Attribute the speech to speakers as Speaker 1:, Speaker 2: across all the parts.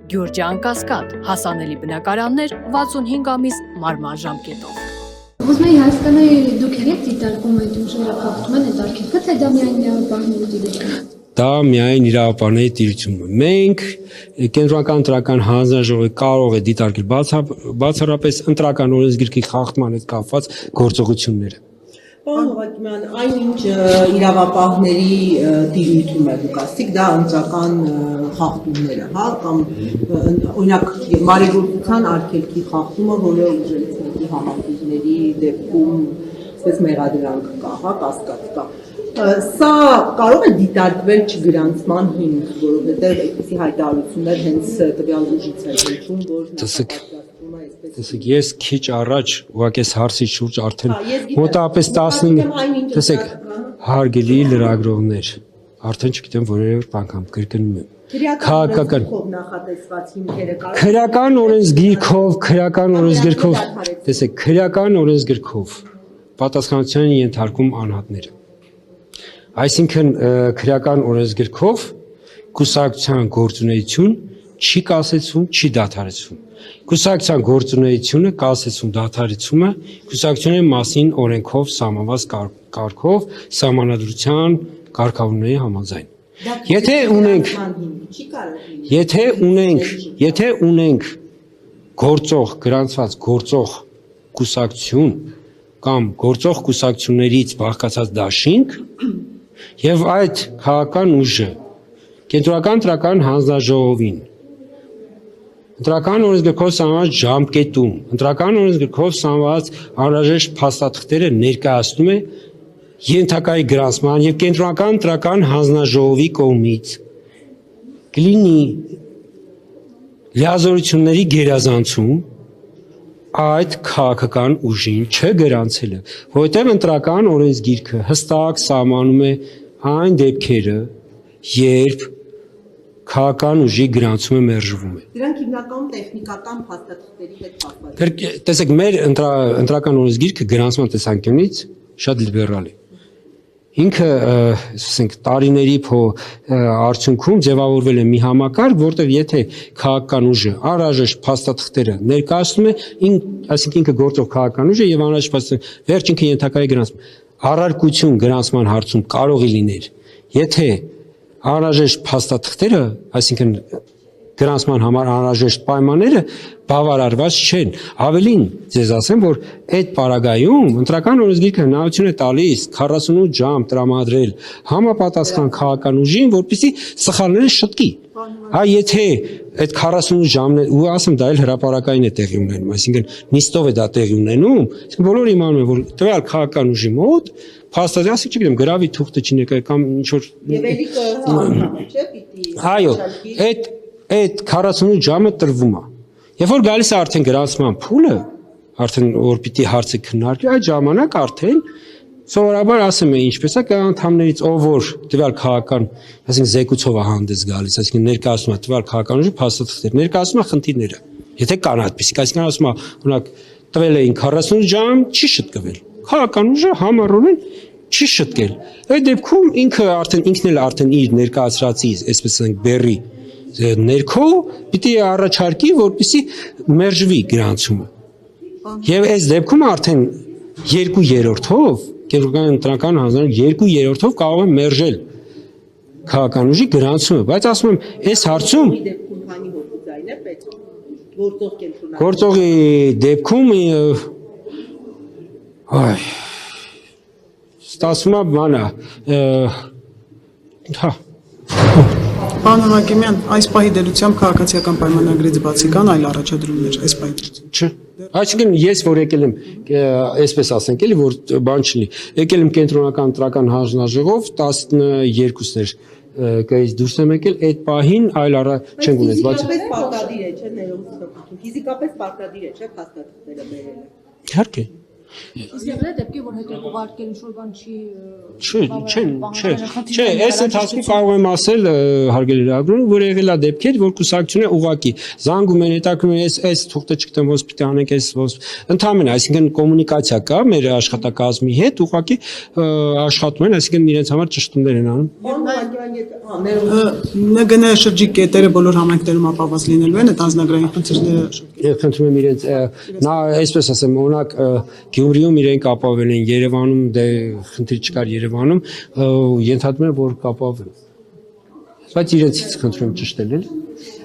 Speaker 1: Գյուրջան Կասկադ, հասանելի բնակարաններ 65 ամիս մարման ժամկետով։
Speaker 2: Ուզում եի հասկանալ դուք եք դիտարկում այդ ուժերը խախտման այդ արգելքը, թե դա միայն իրավապահների դիրքն է։
Speaker 3: Դա միայն իրավապահների դիրքն է։ Մենք կենտրոնական ընտրական հանձնաժողովը կարող է դիտարկել բացառապես ընտրական օրենսգիրքի խախտման հետ կապված գործողությունները։
Speaker 4: Պարոն Հովհաննիսյան, այնինչ իրավապահների դիրույթում է դուք ասիք, դա ընտրական խախտումները, հա, կամ օրինակ մարեգործության արգելքի խախտումը, որը ուժերից մեկի համակիրների դեպքում այսպես մեղադրանք կա, հա, կասկած կա։ Սա կարող է դիտարկվել չգրանցման հիմք, որովհետև այդպիսի հայտարարություններ հենց տվյալ ուժից է ելքում, որ
Speaker 3: Տեսեք, ես քիչ առաջ ուղղակի հարցի շուրջ արդեն մոտավորապես 15 տեսեք, հարգելի լրագրողներ, արդեն չգիտեմ որևէ անգամ կրկնում եմ։ Քաղաքական
Speaker 4: նախատեսված հիմքերը
Speaker 3: քրեական օրենսգիրքով, տեսեք, քրեական օրենսգիրքով պատասխանատվության ենթարկում անհատները։ Այսինքն քրեական օրենսգիրքով կուսակցության գործունեություն չի կասեցում, չի դադարեցվում։ Կուսակցության գործունեությունը կասեցում դադարեցումը կուսակցությունների մասին օրենքով սահմանված կարգով սահմանադրության կարգավորումների համաձայն։ Եթե ունենք գործող գրանցված գործող կուսակցություն կամ գործող կուսակցություններից բաղկացած դաշինք եւ այդ քաղաքական ուժը կենտրոնական ընտրական հանձնաժողովին ընտրական օրենսգրքով սահմանված ժամկետում, ընտրական օրենսգրքով սահմանված անհրաժեշտ փաստաթղթերը ներկայացնում է ենթակայի գրանցման եւ կենտրոնական ընտրական հանձնաժողովի կողմից կլինի լիազորությունների գերազանցում այդ քաղաքական ուժին չգրանցելը, որովհետեւ ընտրական օրենսգիրքը հստակ սահմանում է այն դեպքերը, երբ քաղաքական ուժի գրանցումը մերժվում է։
Speaker 4: Դրանք հիմնականում տեխնիկական փաստաթղթերի հետ կապված են։
Speaker 3: Տեսեք, մեր ընտրական օրենսգիրքը գրանցման տեսանկյունից շատ լիբերալ է։ Ինքը, ասենք, տարիների արդյունքում ձևավորվել է մի համակարգ, որտեղ եթե քաղաքական ուժը անհրաժեշտ փաստաթղթերը ներկայացնում է, այսինքն ինքը գործող քաղաքական ուժ է եւ անհրաժեշտ փաստաթղթեր վերջ ինքը ենթակայի գրանցում։ Առարկություն գրանցման հարցում կարող է լինել, եթե անհրաժեշտ փաստաթղթերը, այսինքն գրանցման համար անհրաժեշտ պայմանները բավարարված չեն։ Ավելին ձեզ ասեմ, որ այդ պարագայում ընտրական օրենսգիրքը հնարավորություն է տալիս 48 ժամ տրամադրել համապատասխան քաղաքական ուժին, որպեսզի սխալները շտկի։ Հա, եթե այդ 48 ժամն ու ասեմ դա էլ հրապարակային է տեղի ունենում, այսինքն նիստով է դա տեղի ունենում, այսինքն բոլորը իմանում են, որ տվյալ քաղաքական ուժի մոտ փաստաթղթը, ասենք չգիտեմ, գրավի թուղթը չի ներկայ կամ ինչ որ
Speaker 4: Եվ էլի կհանդիպի, չէ՞, պիտի։
Speaker 3: Այո, այդ 48 ժամը տրվում է։ Երբ որ գալիս է արդեն գրանցման փուլը, արդեն որ պիտի հարցը քննարկվի, այդ ժամանակ արդեն սովորաբար ասեմ է ինչպես է անդամներից ով որ տվյալ քաղաքական, այսինքն զեկուցով է հանդես գալիս, այսինքն ներկայացնում է տվյալ քաղաքական ուժի փաստաթղթեր, ներկայացնում է խնդիրները։ Եթե կան այդպիսիք, այսինքն ասում է, օրինակ տվել էին 48 ժամ, չի շտկվել։ Քաղաքական ուժը համառորեն չի շտկել։ Այդ դեպքում ինքն էլ արդեն իր ներկայացրածի, այսպես ասենք, բերի ներքո պիտի առաջարկի, որպեսզի մերժվի գրանցումը։ Եվ այս դեպքում արդեն 2/3-ով կենտրոնական ընտրական հանձնաժողովը 2/3-ով կարող է մերժել քաղաքական ուժի գրանցումը, բայց ասում եմ, այս հարցում
Speaker 4: դեպքում քանի հոգուձայն է պետք գործող կենտրոնական
Speaker 3: գործողի դեպքում ստացվում է բանա հա
Speaker 5: Պարոն Հակիմյան, այս պահի դերությամբ քաղաքացիական պայմանագրից բացի կան այլ առաջադրումներ այս պահի։
Speaker 3: Չէ։ Այսինքն ես որ եկել եմ, այսպես ասենք էլի, որ բան չլինի, եկել եմ կենտրոնական ընտրական հանձնաժողով 12-ներ կայից դուրս եմ եկել, այդ պահին այլ չեն ունեցել, բայց
Speaker 4: ֆիզիկապես պարտադիր է, չէ՞, ներողություն, ֆիզիկապես պարտադիր է, չէ՞, փաստաթղթերը բերելը։
Speaker 3: իհարկե։
Speaker 2: Իսկ դե դեպքի որ հետո ուղարկել ինչ-որ բան չի
Speaker 3: Չէ, այս ընթացքում կարող եմ ասել հարգելի լրագրողներ, որ եղել է դեպքեր, որ կուսակցությունը ուղղակի զանգում են, հետաքրքրում են, այս թուղթը չգիտեմ ոնց պիտի անենք, ընդհանրապես, այսինքն կոմունիկացիա կա մեր աշխատակազմի հետ, ուղղակի աշխատում են, այսինքն իրենց համար ճշտումներ են անում։
Speaker 5: ՆԳՆ շրջիկ կետերը բոլոր համայնքներում ապահովված լինելու են այդ անձնագրային խնդիրները։
Speaker 3: Ես խնդրում եմ իրենց նա այսպես ասեմ, օրինակ Գյումրիում իրենք ապահովել են, Երևանում դե խնդիր չկար Երևանում, ենթադրում եմ որ կապահովեն։ Բայց իրենցից խնդրում եմ ճշտել էլ։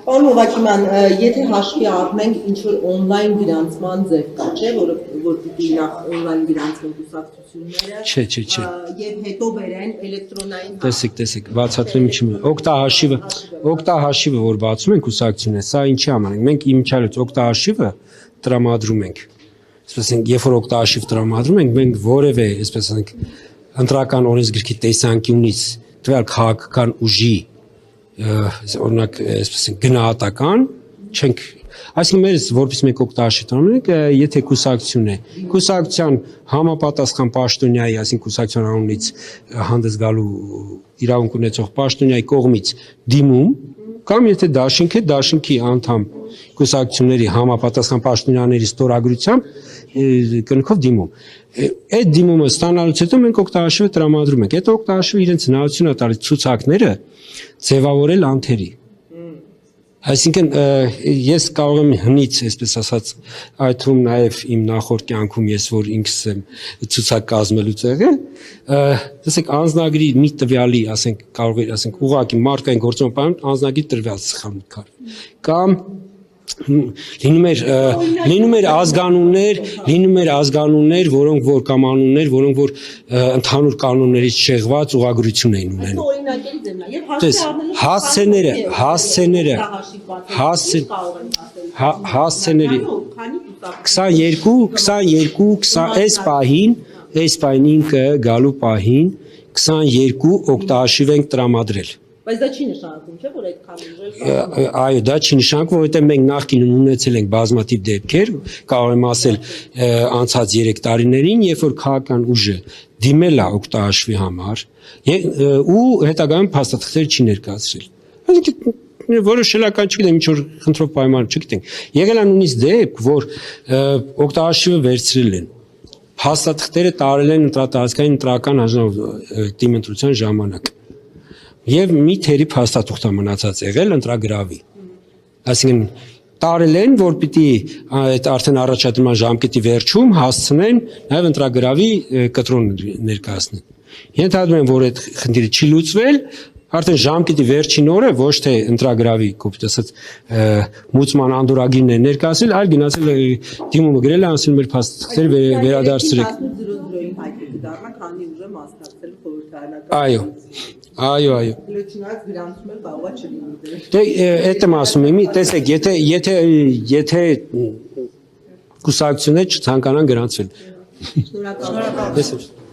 Speaker 4: Պարոն Հովակիմյան, եթե հաշվի առնենք ինչ որ on-line գրանցման ձև կա, չէ, որ պիտի նախ on-line գրանցվեն կուսակցությունները։
Speaker 3: Չէ։
Speaker 4: Եվ հետո բերեն էլեկտրոնային։
Speaker 3: Տեսեք, բացատրեմ ինչի։ Օկտահաշիվը, որ բացում ենք կուսակցությունը, սա ինչի համար ենք։ Մենք իմիջիալից օկտահաշիվը տրամադրում ենք։ Այսպես ասենք, երբ որ օկտահաշիվ տրամադրում ենք, մենք որևէ, այսպես ասենք, ընտրական օրենսգրքի տեսանկյունից տվյալ քաղաքական ուժի օրինակ այսպես ասենք գնահատական չենք, այսինքն մեր որպես մեկ օկտահաշիվ տրամադրենք, եթե կուսակցություն է, կուսակցության համապատասխան պաշտոնյայի, այսինքն կուսակցության անունից հանդես գալու իրավունք ունեցող պաշտոնյայի կողմից դիմում, կամ եթե դաշինք է, դաշինքի անդամ կուսակցությունների համապատասխան պաշտոնյաների ստորագրությամբ կնքով դիմում։ Այդ դիմումը ստանալուց հետո մենք օկտահաշիվը տրամադրում ենք։ Այդ օկտահաշիվը իրենց հնարավորություն է տալիս ցուցակները ձևավորել անթերի։ Այսինքն ես կարող եմ հնից, այսպես ասած, այդ թվում նաև իմ նախորդ կյանքում ես որ ինքս եմ ցուցակ կազմելուց եղել, տեսեք անձնագրի մի տվյալի, ասենք կարող է, ասենք ուղղակի մարկային գործոնը պայման անձնագրի տվյալ սխալ կար։ Կամ լինում էր ազգանուններ, որոնք որ կամ անուններ, որոնք որ ընդհանուր կանոններից շեղված ուղղագրություն էին ունենում։ Հասցեների 22 այս պահին ինքը գալու պահին 22 օկտահաշիվ ենք տրամադրել։
Speaker 4: Բայց դա չի նշանակում, չէ՞, որ այդքան ուժել։
Speaker 3: Այո, դա չի նշանակում, որովհետև մենք նախկինում ունեցել ենք բազմաթիվ դեպքեր, կարող եմ ասել անցած 3 տարիներին, երբ որ քաղաքական ուժը դիմել է օկտահաշվի համար ու հետագայում փաստաթղթեր չի ներկայացրել։ Այսինքն որոշելական չգիտեմ, ինչ որ խնդրով պայման չգիտենք։ Եղել է նույնիսկ դեպք, որ օկտահաշիվը վերցրել են, փաստաթղթերը տարել են ընտրատարածքային ընտրական դիմ ընտրության ժամանակ։ Եվ մի թերի փաստաթուղթ մնացած եղել ընտրագրավի։ Այսինքն տարել են, որ պիտի այդ արդեն առաջադրման ժամկետի վերջում հասցնեն նաև ընտրագրավի կտրոն ներկայացնեն։ Ենթադրում եմ, որ այդ խնդիրը չի լուծվել, արդեն ժամկետի վերջին օրը ոչ թե ընտրագրավի կոպիտ ասած մուծման անդորագիրն է ներկայացել, այլ գնացել դիմումը գրել է, ասել մեր փաստաթղթերը վերադարձրեք։
Speaker 4: 18:00-ին հայտ կդառնա, քանի ուժը մասնակցել խորհրդարանական։
Speaker 3: Այո։
Speaker 4: Լեչնած գրանցում էլ կարող է չլինի։
Speaker 3: Դե այդ եմ ասում եմ, տեսեք, եթե կուսակցությունները չցանկանան գրանցվել։
Speaker 4: Շնորհակալ եմ։